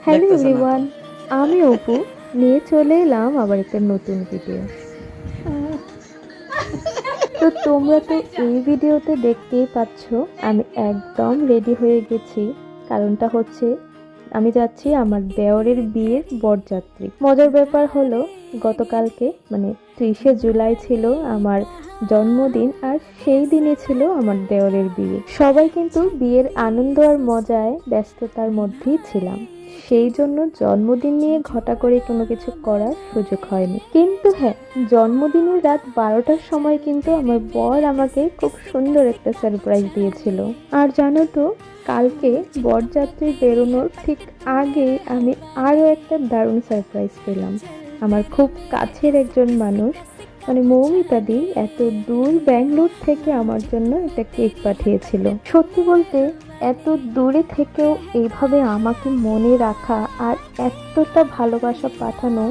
Hello everyone, আমি অপু নিয়ে চলে এলাম আবার একটা নতুন ভিডিও। তো তোমরা তো এই ভিডিওতে দেখতেই পাচ্ছ আমি একদম রেডি হয়ে গেছি। কারণটা হচ্ছে আমি যাচ্ছি আমার দেওরের বিয়ের বরযাত্রী। মজার ব্যাপার হলো গতকালকে মানে 30শে জুলাই ছিল আমার জন্মদিন, আর সেই দিনে ছিল আমার দেওরের বিয়ে। সবাই কিন্তু বিয়ের আনন্দ আর মজায় ব্যস্ততার মধ্যেই ছিলাম, সেই জন্য জন্মদিন নিয়ে ঘটা করে কোনো কিছু করার সুযোগ হয়নি। কিন্তু হ্যাঁ, জন্মদিনের রাত 12টার সময় কিন্তু আমার বর আমাকে খুব সুন্দর একটা সারপ্রাইজ দিয়েছিল। আর জানো তো, কালকে বরযাত্রী বেরোনোর ঠিক আগে আমি আরও একটা দারুণ সারপ্রাইজ পেলাম। আমার খুব কাছের একজন মানুষ মানে মৌমিতাদি এত দূর ব্যাঙ্গালোর থেকে আমার জন্য একটা কেক পাঠিয়েছিল। সত্যি বলতে এত দূরে থেকেও এইভাবে আমাকে মনে রাখা আর এতটা ভালোবাসা পাঠানো,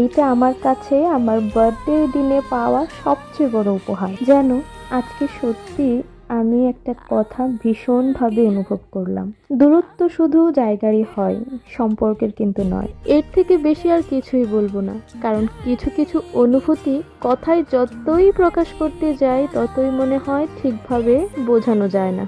এইটা আমার কাছে আমার বার্থডে দিনে পাওয়া সবচেয়ে বড় উপহার। যেন আজকে সত্যি আমি একটা কথা ভীষণভাবে অনুভব করলাম। দূরত্ব শুধু জায়গারই হয়, সম্পর্কের কিন্তু নয়। এর থেকে বেশি আর কিছুই বলবো না, কারণ কিছু কিছু অনুভূতি কথায় যতই প্রকাশ করতে যাই ততই মনে হয় ঠিকভাবে বোঝানো যায় না।